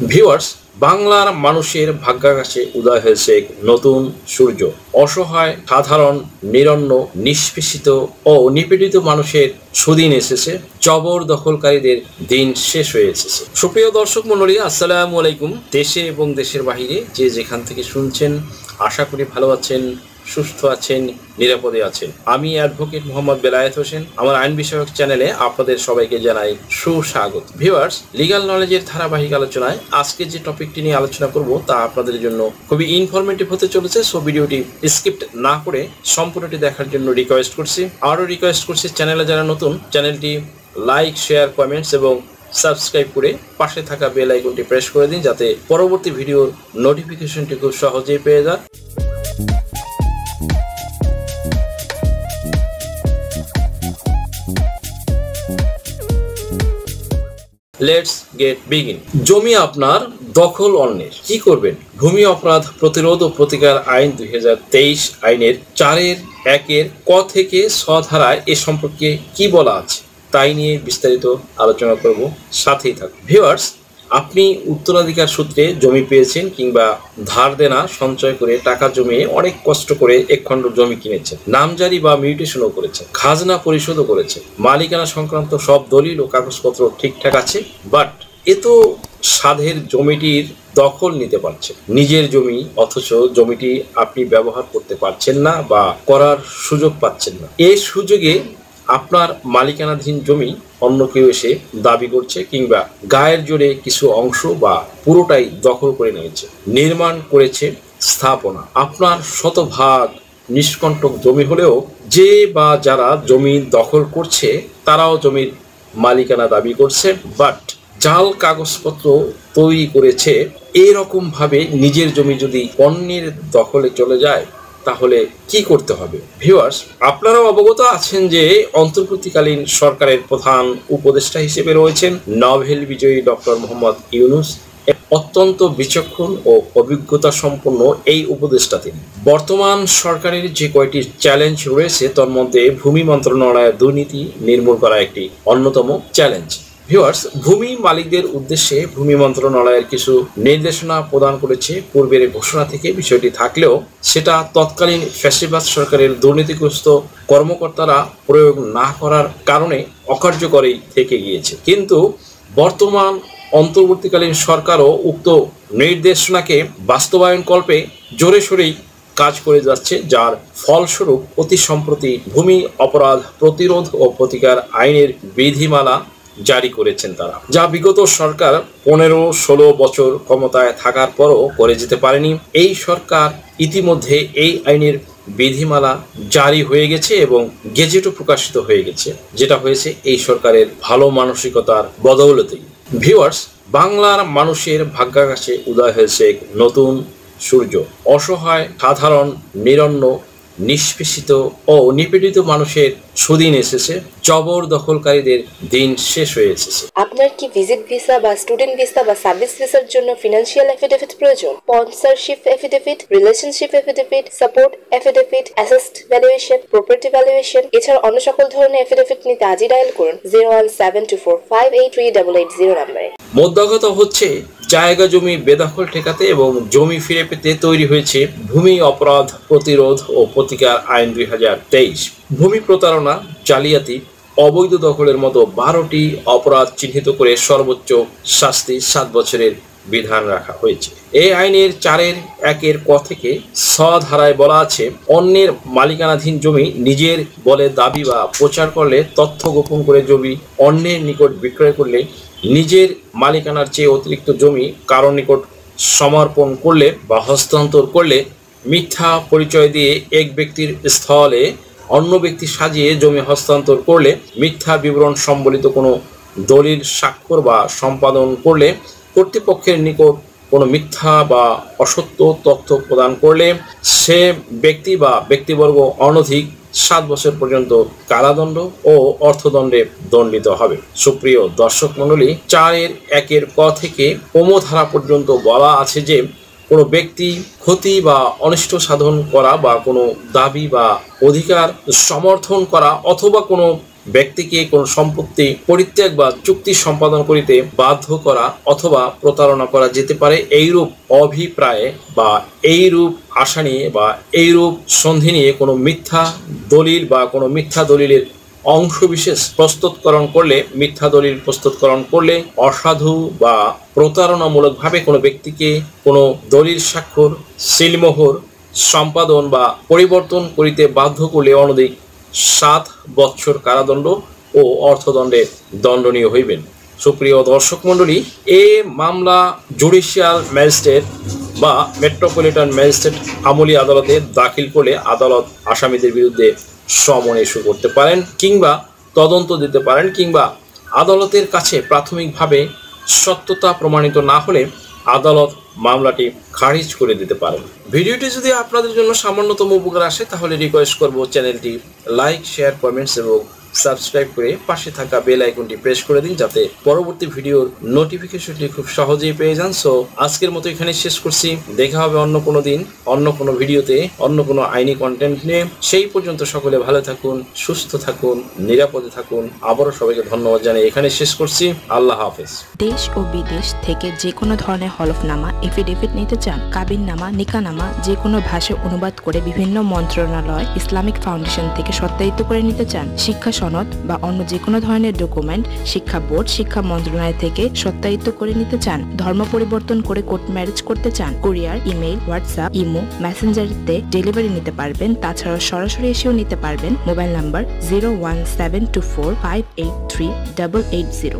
Viewers, বাংলার মানুষের ভাগ্যাকাশে উদয় হয়েছে এক নতুন সূর্য। অসহায়, সাধারণ, নিরন্ন, নিষ্পেষিত ও নিপীড়িত মানুষের সুদিন এসেছে। জবরদখলকারীদের দিন শেষ হয়ে এসেছে। সুপ্রিয় দর্শক মণ্ডলী, আসসালামু আলাইকুম। দেশে এবং দেশের বাহিরে যে যেখান থেকে শুনছেন, আশা করি ভালো আছেন, সুস্থ আছেন, নিরাপদে আছেন। আমি অ্যাডভোকেট মোহাম্মদ বেলায়েত হোসেন। আমার আইন বিষয়ক চ্যানেলে আপনাদের সবাইকে জানাই সুস্বাগত। ভিউয়ার্স, লিগ্যাল নলেজের ধারাবাহিক আলোচনায় আজকে যে টপিকটি নিয়ে আলোচনা করব তা আপনাদের জন্য খুবই ইনফরমেটিভ হতে চলেছে। সো ভিডিওটি স্কিপ না করে সম্পূর্ণটি দেখার জন্য রিকোয়েস্ট করছি। আরও রিকোয়েস্ট করছি, চ্যানেলে যারা নতুন, চ্যানেলটি লাইক, শেয়ার, কমেন্টস এবং সাবস্ক্রাইব করে পাশে থাকা বেল আইকনটি প্রেস করে দিন, যাতে পরবর্তী ভিডিওর নোটিফিকেশনটি খুব সহজেই পেয়ে যান। Let's get begin. জমি আপনার, দখল অন্যের, কি করবেন? ভূমি অপরাধ প্রতিরোধ ও প্রতিকার আইন 2023 আইনের 4-1 ক থেকে 6 ধারায় এ সম্পর্কে কি বলা আছে তাই নিয়ে বিস্তারিত আলোচনা করব, সাথেই থাকুন। ভিউয়ার্স, আপনি উত্তরাধিকার সূত্রে জমি পেয়েছেন কিংবা ধার দেনা সঞ্চয় করে টাকা জমিয়ে অনেক কষ্ট করে এক খণ্ড জমি কিনেছেন, নামজারি বা মিউটেশনও করেছেন, খাজনা পরিশোধও করেছেন, মালিকানা সংক্রান্ত সব দলিল ও কাগজপত্র ঠিকঠাক আছে, বাট এত সাধের জমিটির দখল নিতে পারছেন, নিজের জমি, অথচ জমিটি আপনি ব্যবহার করতে পারছেন না বা করার সুযোগ পাচ্ছেন না। এই সুযোগে আপনার মালিকানাধীন জমি অন্য কেউ এসে দাবি করছে কিংবা গায়ের জোরে কিছু অংশ বা পুরোটাই দখল করে নিয়েছে, নির্মাণ করেছে স্থাপনা। আপনার শতভাগ নিষ্কণ্টক জমি হলেও যে বা যারা জমি দখল করছে তারাও জমির মালিকানা দাবি করছে, বাট জাল কাগজপত্র তৈরি করেছে। এরকম ভাবে নিজের জমি যদি অন্যের দখলে চলে যায় তাহলে কি করতে হবে? ভিউয়ার্স, আপনারাও অবগত আছেন যে অন্তর্বর্তীকালীন সরকারের প্রধান উপদেষ্টা হিসেবে রয়েছেন নোবেল বিজয়ী ডক্টর মোহাম্মদ ইউনূস। অত্যন্ত বিচক্ষণ ও অভিজ্ঞতা সম্পন্ন এই উপদেষ্টা তিনি। বর্তমান সরকারের যে কয়টি চ্যালেঞ্জ রয়েছে তার মধ্যে ভূমি মন্ত্রণালয়ের দুর্নীতি নির্মূল করা একটি অন্যতম চ্যালেঞ্জ। ভিউয়ার্স, ভূমি মালিকদের উদ্দেশ্যে ভূমি মন্ত্রণালয়ের কিছু নির্দেশনা প্রদান করেছে। পূর্বের ঘোষণা থেকে বিষয়টি থাকলেও সেটা তৎকালীন ফ্যাসিবাদ সরকারের দুর্নীতিগ্রস্ত কর্মকর্তারা প্রয়োগ না করার কারণে অকার্যকরী থেকে গিয়েছে। কিন্তু বর্তমান অন্তর্বর্তীকালীন সরকারও উক্ত নির্দেশনাকে বাস্তবায়ন কল্পে জোরে সোরেই কাজ করে যাচ্ছে, যার ফলস্বরূপ অতি সম্প্রতি ভূমি অপরাধ প্রতিরোধ ও প্রতিকার আইনের বিধিমালা জারি করেছেন তারা, যা বিগত সরকার 15-16 বছর ক্ষমতায় থাকার পরও করে যেতে পারেনি। এই সরকার ইতিমধ্যে এই আইনের বিধিমালা জারি হয়ে গেছে এবং গেজেটও প্রকাশিত হয়ে গেছে, যেটা হয়েছে এই সরকারের ভালো মানসিকতার বদৌলতেই। ভিউয়ার্স, বাংলার মানুষের ভাগ্যাকাশে উদয় হয়েছে এক নতুন সূর্য। অসহায়, সাধারণ, নিরন্ন, নিষ্পেষিত ও নিপীড়িত মানুষের সুদিন এসেছে। জবরদখলকারীদের দিন শেষ হয়ে এসেছে। আপনার কি ভিজিট ভিসা বা স্টুডেন্ট ভিসা বা সার্ভিস ভিসার জন্য ফিনান্সিয়াল এফিডেভিট প্রয়োজন? Sponsorship affidavit, relationship affidavit, support affidavit, asset valuation, property valuation এছাড়া অন্য সকল ধরনের এফিডেভিট নিতে আজই ডায়াল করুন 01724583880 নম্বরে। মোদ্দা কথা হচ্ছে, জায়গা জমি বেদখল ঠেকাতে এবং জমি ফিরে পেতে তৈরি হয়েছে ভূমি অপরাধ প্রতিরোধ ও প্রতিকার আইন 2023। ভূমি প্রতারণা, জালিয়াতি, অবৈধ দখলের মতো 12টি অপরাধ চিহ্নিত করে সর্বোচ্চ শাস্তি 7 বছরের বিধান রাখা হয়েছে। এই আইনের 4-1 ক থেকে 6 ধারায় বলা আছে, অন্যের মালিকানাধীন জমি নিজের বলে দাবি বা প্রচার করলে, তথ্য গোপন করে জমি অন্যের নিকট বিক্রয় করলে, নিজের মালিকানার চেয়ে অতিরিক্ত জমি কারোর নিকট সমর্পণ করলে বা হস্তান্তর করলে, মিথ্যা পরিচয় দিয়ে এক ব্যক্তির স্থলে অন্য ব্যক্তি সাজিয়ে জমি হস্তান্তর করলে, মিথ্যা বিবরণ সম্বলিত কোনো দলিল স্বাক্ষর বা সম্পাদন করলে, কর্তৃপক্ষের নিকট কোনো মিথ্যা বা অসত্য তথ্য প্রদান করলে, সে ব্যক্তি বা ব্যক্তিবর্গ অনধিক 7 বছর পর্যন্ত কারাদণ্ড ও অর্থদণ্ডে দণ্ডিত হবে। সুপ্রিয় দর্শক মণ্ডলী, 4-1 ক থেকে ধারা পর্যন্ত বলা আছে যে কোনো ব্যক্তি ক্ষতি বা অনিষ্ট সাধন করা বা কোনো দাবি বা অধিকার সমর্থন করা অথবা কোনো ব্যক্তিকে কোন সম্পত্তি পরিত্যাগ বা চুক্তি সম্পাদন করিতে বাধ্য করা অথবা প্রতারণা করা যেতে পারে। এইরূপ অভিপ্রায়ে বা এইরূপ আশা নিয়ে বা এইরূপ সন্ধি নিয়ে কোনো মিথ্যা দলিল বা কোনো মিথ্যা দলিলের অংশবিশেষ প্রস্তুতকরণ করলে, মিথ্যা দলিল প্রস্তুতকরণ করলে, অসাধু বা প্রতারণামূলকভাবে কোনো ব্যক্তিকে কোনো দলিল স্বাক্ষর, সিলমোহর সম্পাদন বা পরিবর্তন করিতে বাধ্য করলে অনধিক 7 বৎসর কারাদণ্ড ও অর্থদণ্ডে দণ্ডনীয় হইবেন। সুপ্রিয় দর্শক মণ্ডলী, এ মামলা জুডিশিয়াল ম্যাজিস্ট্রেট বা মেট্রোপলিটন ম্যাজিস্ট্রেট আমলি আদালতে দাখিল করলে আদালত আসামিদের বিরুদ্ধে সমন ইস্যু করতে পারেন কিংবা তদন্ত দিতে পারেন, কিংবা আদালতের কাছে প্রাথমিকভাবে সত্যতা প্রমাণিত না হলে আদালত মামলাটি খারিজ করে দিতে পারেন। ভিডিওটি যদি আপনাদের জন্য সামান্যতম উপকার আসে তাহলে রিকোয়েস্ট করব চ্যানেলটি লাইক, শেয়ার, কমেন্টস এবং সাবস্ক্রাইব করে পাশে থাকা বেল আইকনটি প্রেস করে দিন, যাতে পরবর্তী ভিডিওর নোটিফিকেশনটি খুব সহজেই পেয়ে যান। সো আজকের মতো এখানে শেষ করছি। দেখা হবে অন্য কোনো দিন, অন্য কোনো ভিডিওতে, অন্য কোনো আইনি কন্টেন্ট নিয়ে। সেই পর্যন্ত সকলে ভালো থাকুন, সুস্থ থাকুন, নিরাপদে থাকুন। আবারও সবাইকে ধন্যবাদ জানিয়ে এখানে শেষ করছি। আল্লাহ হাফেজ। দেশ ও বিদেশ থেকে যে কোনো ধরনের হলফনামা, এফিডেভিট নিতে চান, কাবিননামা, নিকানামা যে কোনো ভাষায় অনুবাদ করে বিভিন্ন মন্ত্রণালয়, ইসলামিক ফাউন্ডেশন থেকে সত্যায়িত করে নিতে চান, শিক্ষা সনদ বা অন্য যে কোনো ধরনের ডকুমেন্ট শিক্ষা বোর্ড, শিক্ষা মন্ত্রণালয় থেকে সত্যায়িত করে নিতে চান, ধর্ম পরিবর্তন করে কোর্ট ম্যারেজ করতে চান, কুরিয়ার, ইমেইল, হোয়াটসঅ্যাপ, ইমো, মেসেঞ্জারিতে ডেলিভারি নিতে পারবেন। তাছাড়াও সরাসরি এসেও নিতে পারবেন। Mobile number 01724583880।